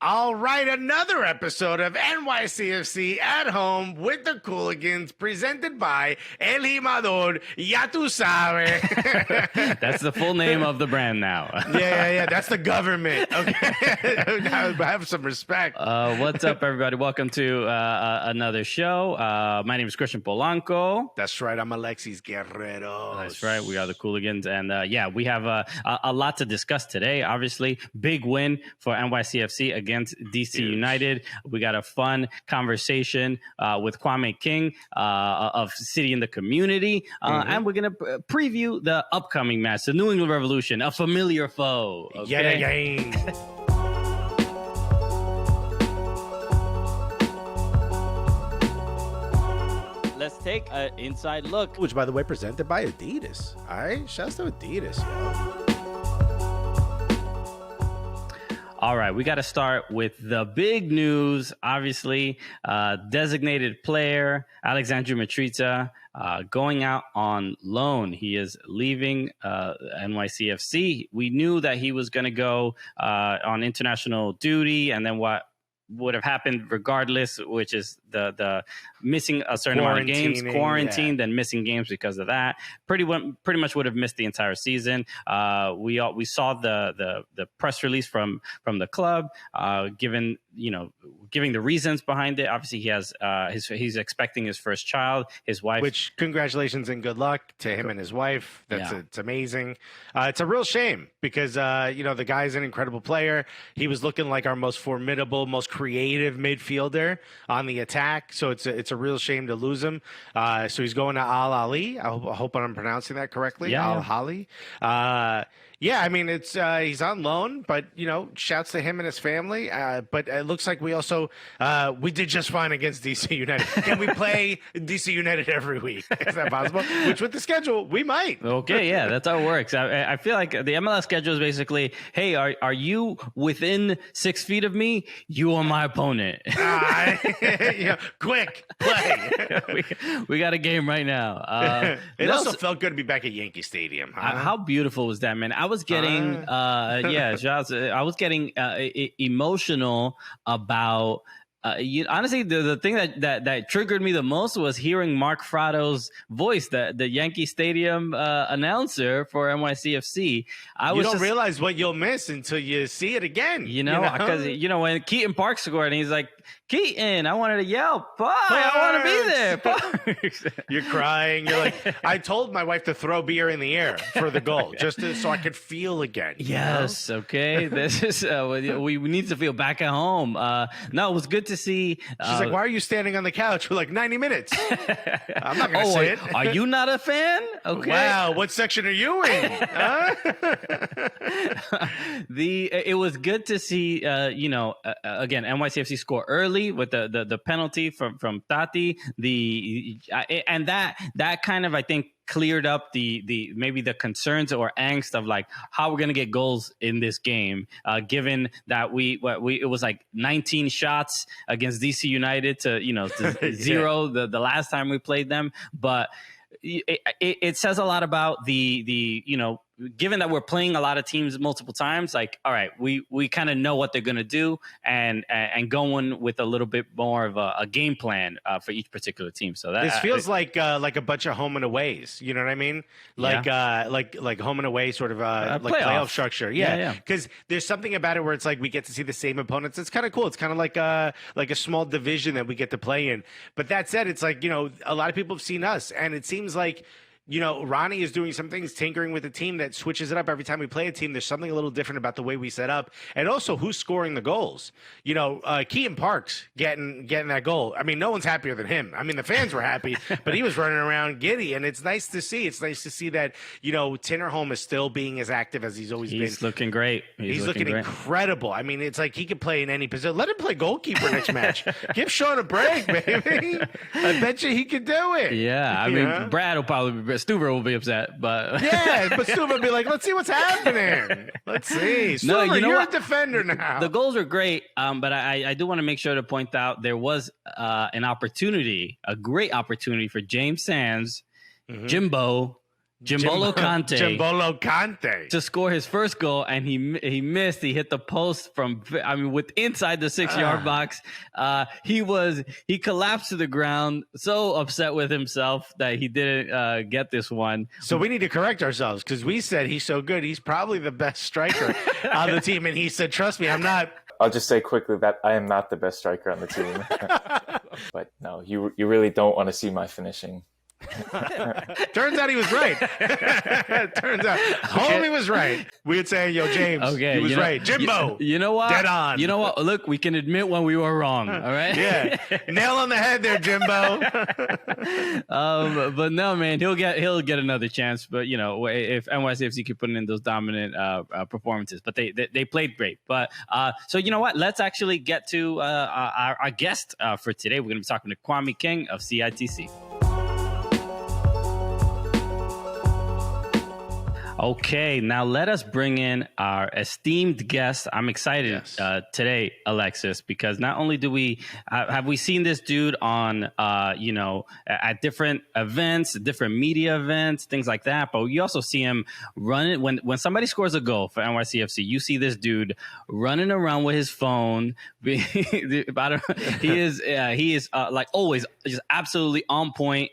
All right, another episode of NYCFC at home with the Cooligans, presented by El Jimador. Ya tu sabe. That's the full name of the brand now. Yeah. That's the government. Okay, have some respect. What's up, everybody? Welcome to another show. My name is Christian Polanco. That's right. I'm Alexis Guerrero. That's right. We are the Cooligans, and we have a lot to discuss today. Obviously, big win for NYCFC against DC United. We got a fun conversation with Kwame King of City in the Community, and we're gonna preview the upcoming match, the New England Revolution, a familiar foe. Okay? Yet again. Let's take an inside look. Which, by the way, presented by Adidas. All right, shouts to Adidas, yo. All right, we got to start with the big news. Obviously, designated player Alexandru Mitrița going out on loan. He is leaving NYCFC. We knew that he was going to go on international duty, and then what would have happened regardless, which is the missing a certain amount of games, quarantine, then missing games because of that. Pretty much would have missed the entire season. We saw the press release from the club, giving the reasons behind it. Obviously, he has he's expecting his first child, his wife. Which, congratulations and good luck to him and his wife. It's amazing. It's a real shame because the guy's an incredible player. He was looking like our most formidable, most creative midfielder on the attack. So it's a real shame to lose him. So he's going to Al Ali. I hope I'm pronouncing that correctly. Yeah. Al Ali. I mean, it's he's on loan, but shouts to him and his family. But it looks like we also we did just fine against DC United. Can we play DC United every week? Is that possible? Which, with the schedule, we might. Okay, yeah, that's how it works. I feel like the MLS schedule is basically, hey, are you within 6 feet of me? You are my opponent. Quick, play. we got a game right now. It also felt good to be back at Yankee Stadium. Huh? How beautiful was that, man? I was getting, I was getting emotional about. Honestly, the thing that triggered me the most was hearing Mark Frado's voice, the Yankee Stadium announcer for NYCFC. You don't realize what you'll miss until you see it again. Because when Keaton Park scored, and he's like, Keaton, I wanted to yell, Park, I want to be there. Park. You're crying. You're like, I told my wife to throw beer in the air for the goal, so I could feel again. Yes, okay. This is we need to feel back at home. No, it was good to see. She's like, why are you standing on the couch for like 90 minutes? I'm not going to say it. Are you not a fan? Okay. Wow, what section are you in? Huh? It was good to see, again, NYCFC score early with the penalty from Tati. And that kind of, I think, cleared up the maybe the concerns or angst of like how we're gonna get goals in this game, given that it was like 19 shots against DC United to zero the last time we played them. But it says a lot about the given that we're playing a lot of teams multiple times, like, all right, we kind of know what they're going to do and going with a little bit more of a game plan for each particular team. So that this feels like a bunch of home and aways. You know what I mean? Like home and away sort of like playoff structure. Yeah. Because there's something about it where it's like we get to see the same opponents. It's kind of cool. It's kind of like a small division that we get to play in. But that said, it's like, a lot of people have seen us, and it seems like Ronnie is doing some things, tinkering with the team that switches it up every time we play a team. There's something a little different about the way we set up, and also who's scoring the goals. Keaton Parks getting that goal. I mean, no one's happier than him. I mean, the fans were happy, but he was running around giddy, and it's nice to see. It's nice to see that Tinnerholm is still being as active as he's always been. He's looking great. He's looking incredible. I mean, it's like he could play in any position. Let him play goalkeeper next match. Give Sean a break, baby. I bet you he could do it. Yeah, I mean, Brad will probably. Stuber will be upset, but but Stuber will be like, let's see what's happening. Let's see. Stuber, you're a defender now. The goals are great, but I do want to make sure to point out there was a great opportunity for James Sands, Jimbo, Jimbolo Kante to score his first goal, and he missed. He hit the post from with inside the 6-yard box. He collapsed to the ground, so upset with himself that he didn't get this one. So we need to correct ourselves, because we said he's so good, he's probably the best striker on the team, and he said, "Trust me, I'm not." I'll just say quickly that I am not the best striker on the team. But no, you really don't want to see my finishing. Turns out he was right. Turns out homie was right. We'd say, "Yo, James, he was right. Jimbo, you know what? Dead on. You know what? Look, we can admit when we were wrong. All right? Yeah, nail on the head there, Jimbo." But no, man, he'll get another chance. But if NYCFC keep putting in those dominant performances, but they played great. But so you know what? Let's actually get to our guest for today. We're going to be talking to Kwame King of CITC. Okay, now let us bring in our esteemed guest. I'm excited today, Alexis, because not only do we have we seen this dude on, at different events, different media events, things like that, but you also see him running when somebody scores a goal for NYCFC. You see this dude running around with his phone. He is like always just absolutely on point.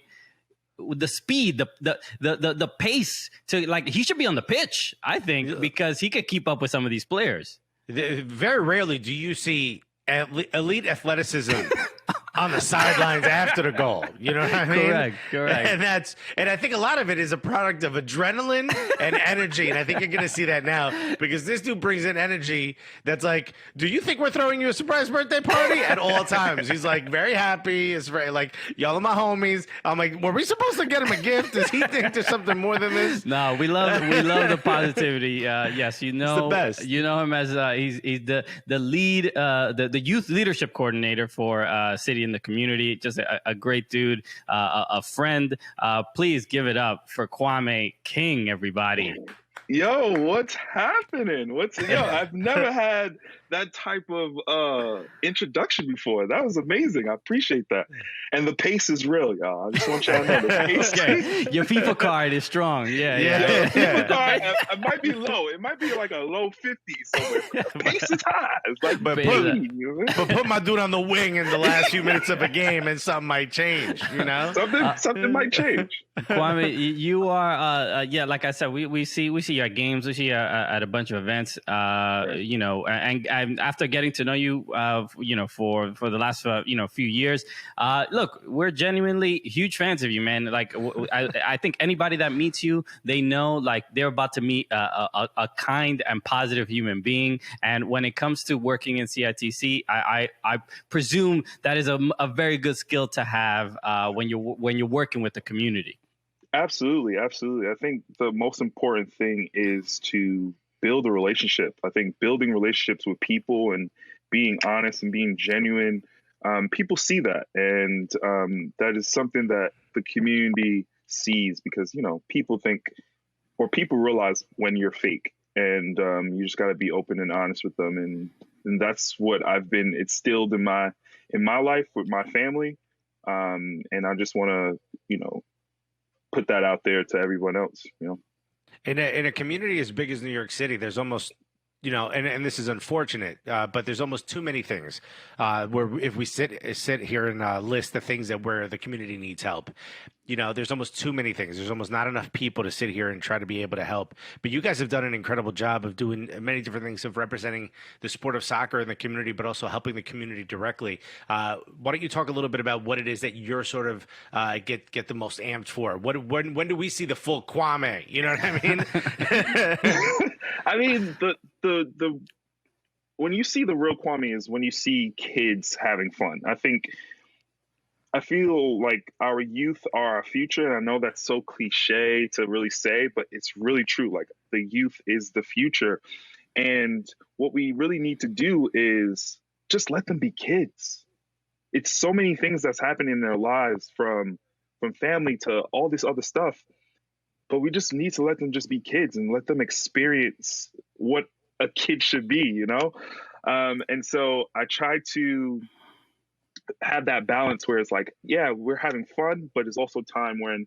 The speed, the pace to he should be on the pitch, I think, because he could keep up with some of these players. Very rarely do you see elite athleticism on the sidelines after the goal. You know what I mean? Correct. And I think a lot of it is a product of adrenaline and energy. And I think you're going to see that now, because this dude brings in energy that's like, do you think we're throwing you a surprise birthday party? At all times. He's like very happy. It's very like, y'all are my homies. I'm like, were we supposed to get him a gift? Does he think there's something more than this? No, we love the positivity. Yes, it's the best. You know him as he's the lead, the youth leadership coordinator for City in the Community. Just a great dude, a friend. Please give it up for Kwame King, everybody. Yo, what's happening? I've never had that type of introduction before. That was amazing. I appreciate that. And the pace is real, y'all. I just want y'all to know the pace. Okay. Your FIFA card is strong. Yeah. FIFA card, it might be low. It might be like a low 50 somewhere. The pace is high. It's like, but put my dude on the wing in the last few minutes of a game, and something might change. Something might change. Kwame, you are like I said, we see you at games, we see you at a bunch of events, and after getting to know you for the last few years, look, we're genuinely huge fans of you, man. Like I think anybody that meets you, they know like they're about to meet a kind and positive human being. And when it comes to working in CITC, I presume that is a very good skill to have when you're working with the community. Absolutely. I think the most important thing is to build a relationship. I think building relationships with people and being honest and being genuine, people see that. And that is something that the community sees, because, people think, or people realize when you're fake, and you just got to be open and honest with them. And that's what I've been instilled in my life with my family. And I just want to, put that out there to everyone else, In a community as big as New York City, there's almost, and this is unfortunate, but there's almost too many things where if we sit here and list the things where the community needs help, there's almost too many things. There's almost not enough people to sit here and try to be able to help. But you guys have done an incredible job of doing many different things, of representing the sport of soccer in the community, but also helping the community directly. Why don't you talk a little bit about what it is that you're sort of get the most amped for? When do we see the full Kwame? You know what I mean? I mean, the when you see the real Kwame is when you see kids having fun. I feel like our youth are our future, and I know that's so cliche to really say, but it's really true. Like, the youth is the future, and what we really need to do is just let them be kids. It's so many things that's happening in their lives, from family to all this other stuff, but we just need to let them just be kids and let them experience what a kid should be, and so I try to have that balance where it's like, yeah, we're having fun, but it's also time when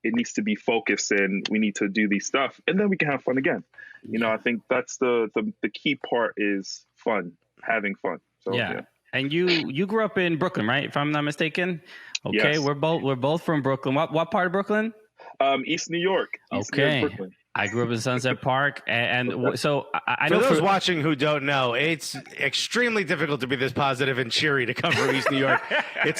it needs to be focused and we need to do these stuff, and then we can have fun again. You know, I think that's the key part is fun, having fun. So yeah. And you grew up in Brooklyn, right? If I'm not mistaken. Okay, yes. we're both from Brooklyn. What part of Brooklyn? East New York. East New York, Brooklyn. I grew up in Sunset Park, and so I know for those watching who don't know, it's extremely difficult to be this positive and cheery to come from East New York. It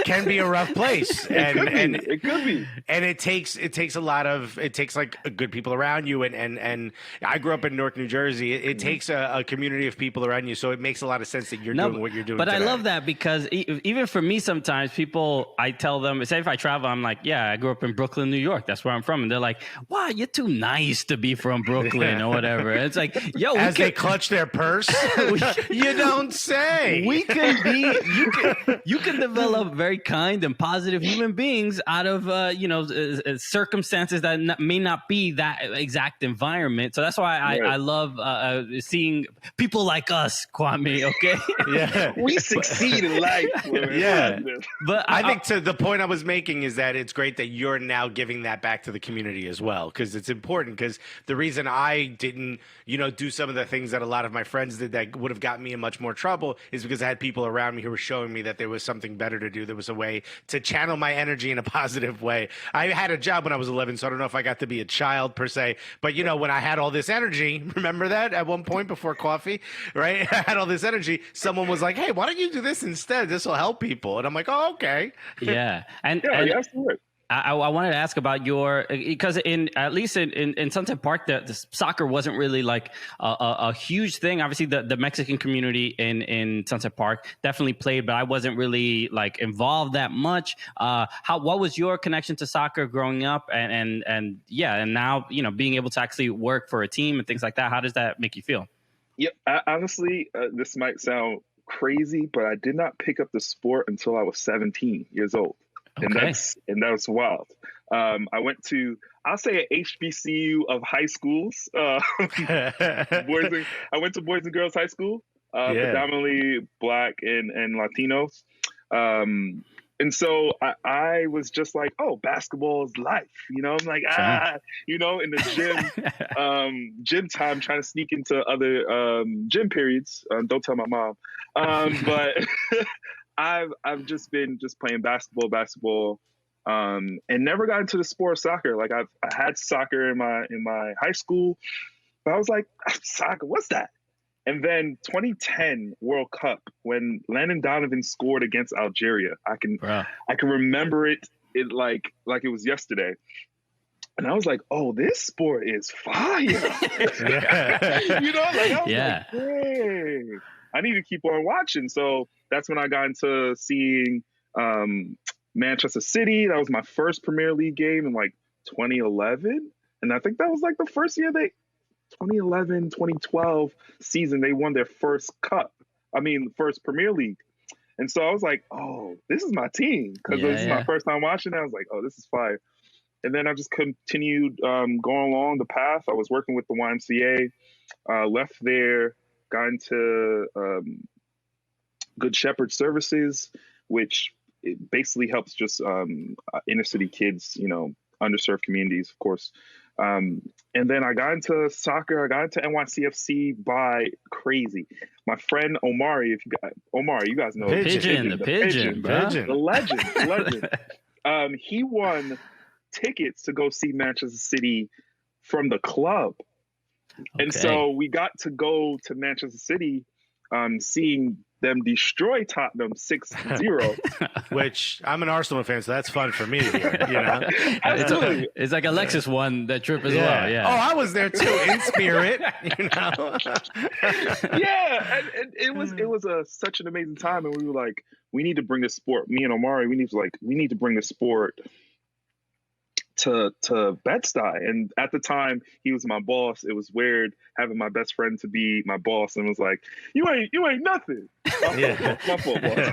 can be a rough place, it could be, and it takes like good people around you, and I grew up in Newark, New Jersey. It takes a community of people around you, so it makes a lot of sense that you're doing what you're doing. But today. I love that because even for me, sometimes I tell them, say if I travel, I'm like, yeah, I grew up in Brooklyn, New York. That's where I'm from. And they're like, wow, you're too nice to be from Brooklyn or whatever. It's like, yo, they clutch their purse. You don't say. We can be, you can develop very kind and positive human beings out of, circumstances that may not be that exact environment. So that's why I love seeing people like us, Kwame, okay? Yeah. We succeed in life. Yeah. But I think to the point I was making is that it's great that you're now giving that back to the community as well, because it's important. Because the reason I didn't, do some of the things that a lot of my friends did that would have gotten me in much more trouble is because I had people around me who were showing me that there was something better to do. There was a way to channel my energy in a positive way. I had a job when I was 11, so I don't know if I got to be a child per se, but when I had all this energy, remember that at one point before coffee, right? I had all this energy. Someone was like, hey, why don't you do this instead? This will help people. And I'm like, oh, okay. Yeah. And absolutely. I wanted to ask about because at least in Sunset Park, the soccer wasn't really like a huge thing. Obviously, the Mexican community in Sunset Park definitely played, but I wasn't really like involved that much. What was your connection to soccer growing up, and now being able to actually work for a team and things like that? How does that make you feel? Yeah, honestly, this might sound crazy, but I did not pick up the sport until I was 17 years old. Okay. And that was wild. I went to, I'll say, an HBCU of high schools. I went to Boys and Girls High School, predominantly Black and Latinos. And so I was just like, oh, basketball is life. I'm like, in the gym time, trying to sneak into other gym periods. Don't tell my mom. But I've just been playing basketball, and never got into the sport of soccer. Like I had soccer in my high school, but I was like, soccer, what's that? And then 2010 World Cup, when Landon Donovan scored against Algeria, I can remember it like it was yesterday. And I was like, oh, this sport is fire. I was like, hey, I need to keep on watching. So that's when I got into seeing Manchester City. That was my first Premier League game in like 2011. And I think that was like the first year 2011, 2012 season, they won their first first Premier League. And so I was like, oh, this is my team. Because this is my first time watching it. I was like, oh, this is fire. And then I just continued going along the path. I was working with the YMCA, left there, got into Good Shepherd Services, which it basically helps just inner city kids, underserved communities, of course. And then I got into soccer. I got into NYCFC by crazy. My friend Omari, you guys know the pigeon, the legend. He won tickets to go see Manchester City from the club. Okay. And so we got to go to Manchester City, seeing them destroy Tottenham 6-0. Which I'm an Arsenal fan, so that's fun for me to hear, It's like Alexis won that trip as well. Yeah. Oh, I was there too, in spirit, Yeah, and it was such an amazing time, and we were like, we need to bring this sport. Me and Omari, we need to bring this sport to Bed-Stuy. And at the time, he was my boss. It was weird having my best friend to be my boss, and was like, you ain't nothing. My fault, boss.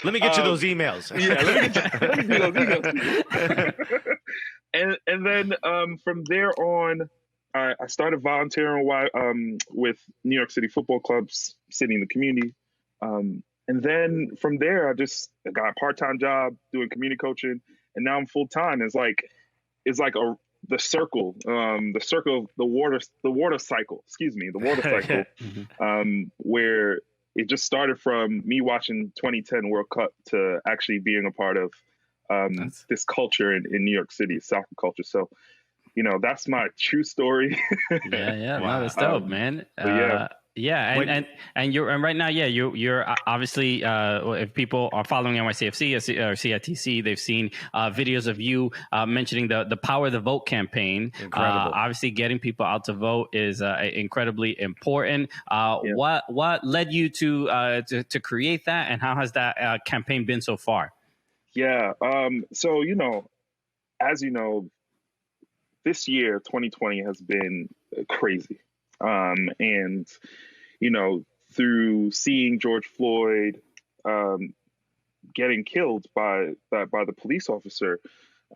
Let me get you those emails. Let me do those emails. And then from there on, I started volunteering with New York City Football Clubs, City in the Community. And then from there, I got a part-time job doing community coaching. and now I'm full time. It's like the circle, the water cycle. Excuse me, the water cycle, where it just started from me watching 2010 World Cup to actually being a part of this culture in New York City, soccer culture. So, that's my true story. Yeah. Wow. No, that's dope, man. Yeah, and right now, you're obviously, if people are following NYCFC or CITC, they've seen videos of you mentioning the Power the Vote campaign. Incredible. Obviously, getting people out to vote is incredibly important. What led you to create that, and how has that campaign been so far? Yeah. So as you know, this year 2020 has been crazy. And, through seeing George Floyd getting killed by the police officer,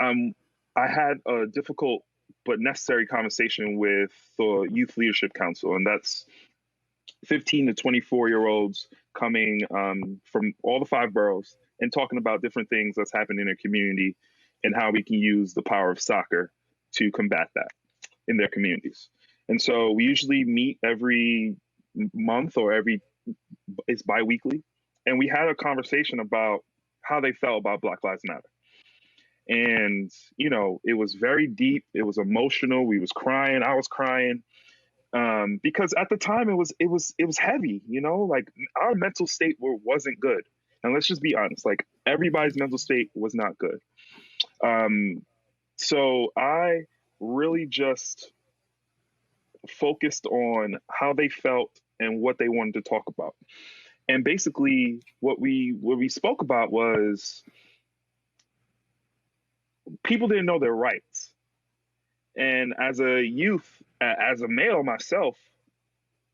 I had a difficult but necessary conversation with the Youth Leadership Council, and that's 15 to 24-year-olds coming from all the 5 boroughs and talking about different things that's happening in their community and how we can use the power of soccer to combat that in their communities. And so we usually meet every month or it's bi-weekly. And we had a conversation about how they felt about Black Lives Matter. And, it was very deep. It was emotional. We was crying. I was crying. Because at the time it was heavy, like our mental state wasn't good. And let's just be honest, like everybody's mental state was not good. So I really just focused on how they felt and what they wanted to talk about. And basically what we spoke about was people didn't know their rights. And as a youth, as a male myself,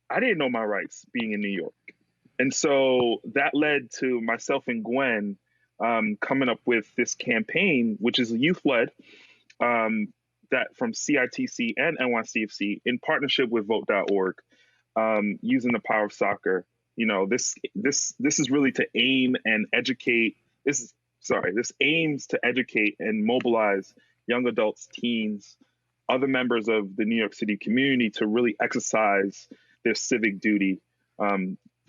I didn't know my rights being in New York. And so that led to myself and Gwen coming up with this campaign, which is youth-led, that from CITC and NYCFC in partnership with Vote.org, using the power of soccer. This is really to aim and educate. This aims to educate and mobilize young adults, teens, other members of the New York City community to really exercise their civic duty,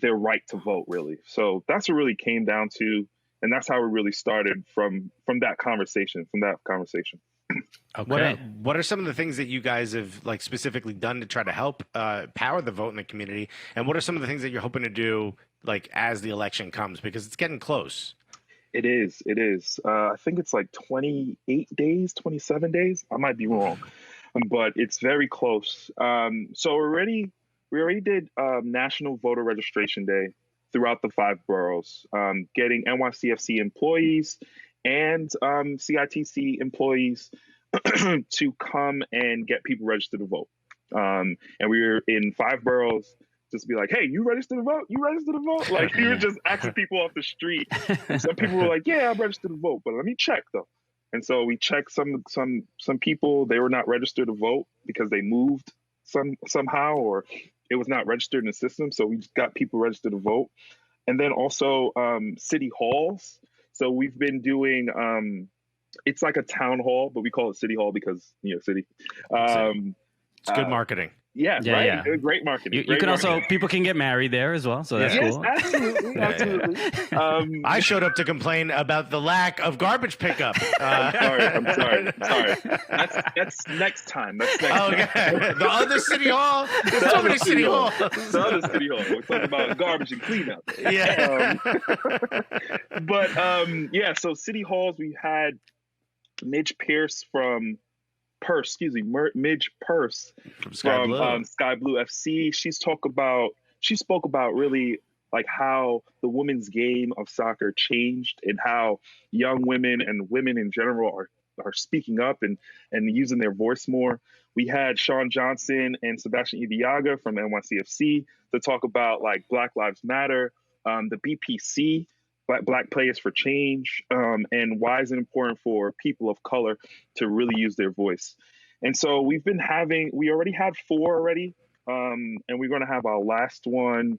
their right to vote, really. So that's what really came down to, and that's how it really started from that conversation. Okay. What are some of the things that you guys have specifically done to try to help power the vote in the community? And what are some of the things that you're hoping to do as the election comes? Because it's getting close. It is. I think it's 28 days, 27 days. I might be wrong, but it's very close. So we already did National Voter Registration Day throughout the 5 boroughs, getting NYCFC employees and CITC employees to come and get people registered to vote. And we were in 5 boroughs, just be like, hey, you registered to vote? You registered to vote? We were just asking people off the street. And some people were like, yeah, I'm registered to vote, but let me check though. And so we checked some people, they were not registered to vote because they moved somehow, or it was not registered in the system. So we just got people registered to vote. And then also city halls. So we've been doing, it's like a town hall, but we call it City Hall because New York City. It's good marketing. Yeah, right. Yeah. Great marketing. You can also, people can get married there as well, so that's cool. Absolutely. I showed up to complain about the lack of garbage pickup. I'm sorry. That's next time. Okay. The other city hall. There's so many city halls. The other city hall. We're talking about garbage and cleanup. Yeah. So city halls, we had Midge Pierce from Midge Purse from Sky Blue FC. She spoke about really how the women's game of soccer changed and how young women and women in general are speaking up and using their voice more. We had Sean Johnson and Sebastian Ibiaga from NYCFC to talk about Black Lives Matter, the BPC, Black Players for Change, and why is it important for people of color to really use their voice. And so we already had 4 already, and we're going to have our last one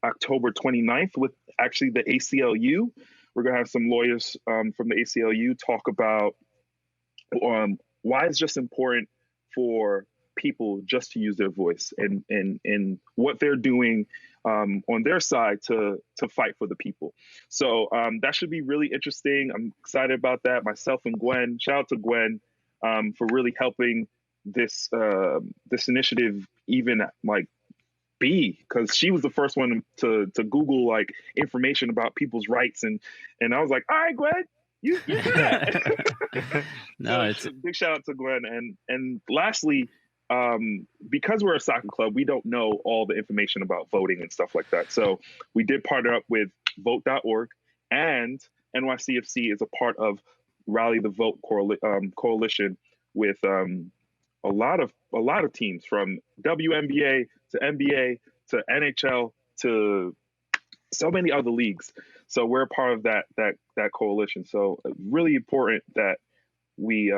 October 29th with actually the ACLU. We're going to have some lawyers from the ACLU talk about why it's just important for people just to use their voice and what they're doing on their side to fight for the people. So that should be really interesting. I'm excited about that. Myself and Gwen, shout out to Gwen for really helping this initiative even like because she was the first one to Google like information about people's rights and I was like, all right, Gwen, you do that. No, it's a big shout out to Gwen. And lastly, because we're a soccer club, we don't know all the information about voting and stuff like that. So we did partner up with vote.org, and NYCFC is a part of Rally the Vote coalition with a lot of teams from WNBA to NBA to NHL to so many other leagues. So we're a part of that coalition. So really important that we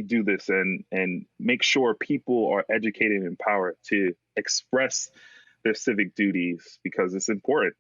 do this and make sure people are educated and empowered to express their civic duties, because it's important,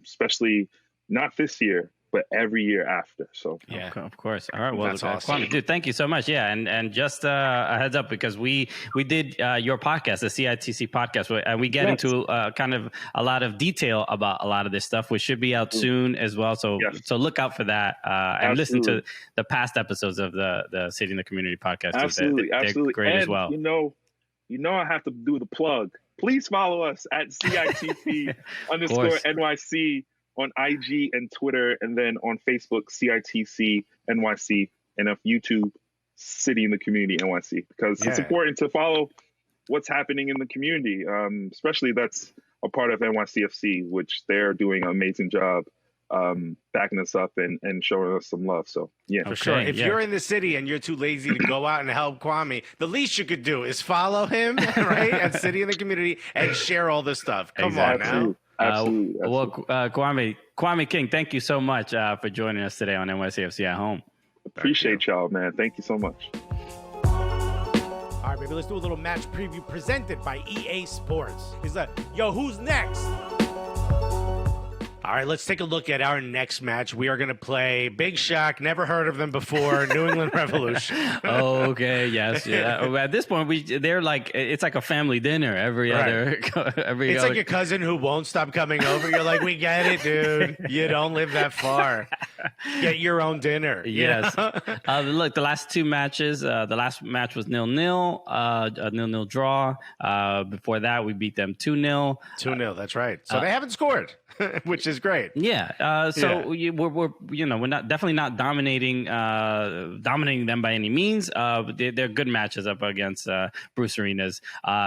especially not this year, but every year after. So yeah, of course. All right, well, that's awesome. Kwame, dude, thank you so much. Yeah, and just a heads up, because we did your podcast, the CITC podcast, and we get into kind of a lot of detail about a lot of this stuff, which should be out soon as well. So so look out for that and listen to the past episodes of the City in the Community podcast. Absolutely, they're great and as well. You know, I have to do the plug. Please follow us at CITC _ NYC. On IG and Twitter, and then on Facebook, CITC NYC, and on YouTube, City in the Community NYC, because it's important to follow what's happening in the community, especially that's a part of NYCFC, which they're doing an amazing job backing us up and showing us some love. So yeah, for sure. If you're in the city and you're too lazy to go out and help Kwame, the least you could do is follow him, right, at City in the Community and share all this stuff. Come on now. Absolutely. Well, Kwame King, thank you so much for joining us today on NYCFC at Home. Appreciate y'all, man. Thank you so much. All right, baby, let's do a little match preview presented by EA Sports. He's like, yo, who's next? All right, let's take a look at our next match. We are going to play Big Shock, never heard of them before, New England Revolution. Okay, yes. Yeah. At this point, they're like, it's like a family dinner every other. It's like your cousin who won't stop coming over. You're like, we get it, dude. You don't live that far. Get your own dinner. Yes. Look, the last two matches, the last match was 0-0, a 0-0 draw. Before that, we beat them 2-0. 2-0, that's right. So they haven't scored. Which is great. Yeah. We're not definitely not dominating them by any means. They're good matches up against Bruce Arena's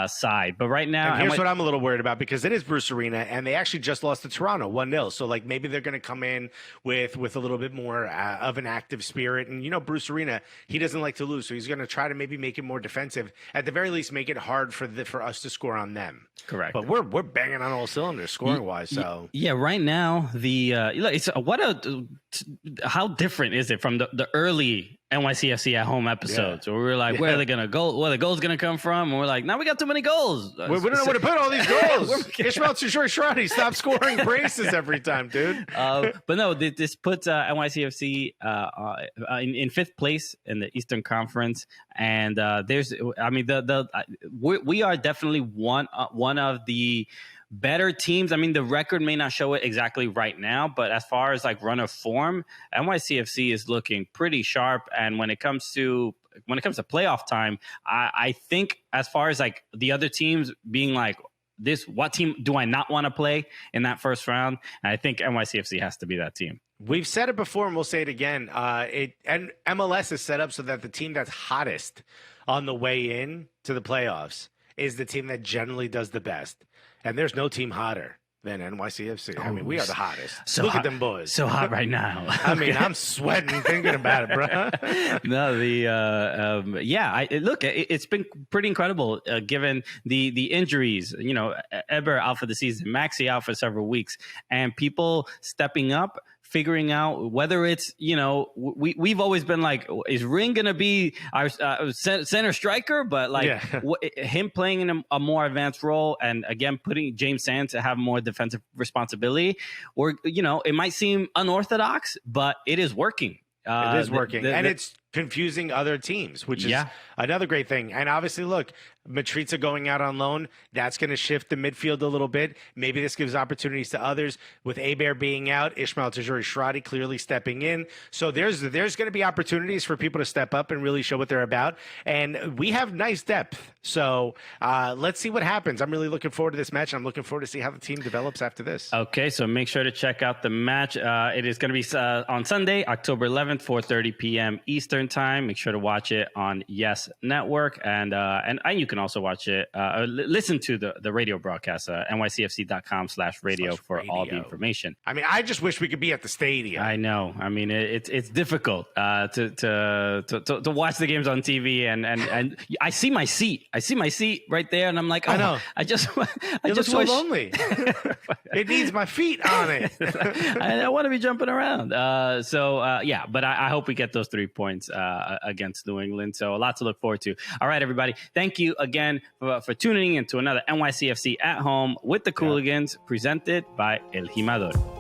side. But right now, and here's what I'm a little worried about, because it is Bruce Arena, and they actually just lost to Toronto 1-0. So like maybe they're going to come in with a little bit more of an active spirit. And Bruce Arena, he doesn't like to lose, so he's going to try to maybe make it more defensive. At the very least, make it hard for us to score on them. Correct. But we're banging on all cylinders scoring wise. So. Yeah, right now it's how different is it from the early NYCFC at Home episodes where we were like, where are they gonna go? Where the goals gonna come from? And we're like, now we got too many goals. We don't know where to put all these goals. Ishmael Shrani, stop scoring braces every time, dude. But no, this puts NYCFC in fifth place in the Eastern Conference, and we are definitely one of the better teams. I mean, the record may not show it exactly right now, but as far as like run of form, NYCFC is looking pretty sharp. And when it comes to playoff time, I think as far as like the other teams being like, what team do I not want to play in that first round? And I think NYCFC has to be that team. We've said it before and we'll say it again. And MLS is set up so that the team that's hottest on the way in to the playoffs is the team that generally does the best. And there's no team hotter than NYCFC. I mean, we are the hottest. So Look hot, at them boys. So hot right now. I mean, I'm sweating thinking about it, bro. No, it's been pretty incredible given the injuries. Eber out for the season, Maxi out for several weeks, and people stepping up figuring out whether it's, we've always been like, is Ring going to be our center striker? But him playing in a more advanced role, and again, putting James Sands to have more defensive responsibility, or, it might seem unorthodox, but it is working. It is working. And it's confusing other teams, which is another great thing. And obviously, look, Mitrita going out on loan, that's going to shift the midfield a little bit. Maybe this gives opportunities to others. With Abair being out, Ismail Tajuri-Shradi clearly stepping in. So there's going to be opportunities for people to step up and really show what they're about. And we have nice depth. So let's see what happens. I'm really looking forward to this match. I'm looking forward to see how the team develops after this. Okay, so make sure to check out the match. It is going to be on Sunday, October 11th, 4:30 p.m. Eastern Time. Make sure to watch it on Yes Network. And you can also watch it, listen to the radio broadcast, nycfc.com/radio for all the information. I mean, I just wish we could be at the stadium. I know. I mean, it's difficult to watch the games on TV, and I see my seat. I see my seat right there, and I'm like, I know. I just so lonely. It needs my feet on it. I want to be jumping around. But I hope we get those 3 points against New England. So a lot to look forward to. All right, everybody. Thank you again for tuning in to another NYCFC at home with the Cooligans, presented by El Jimador.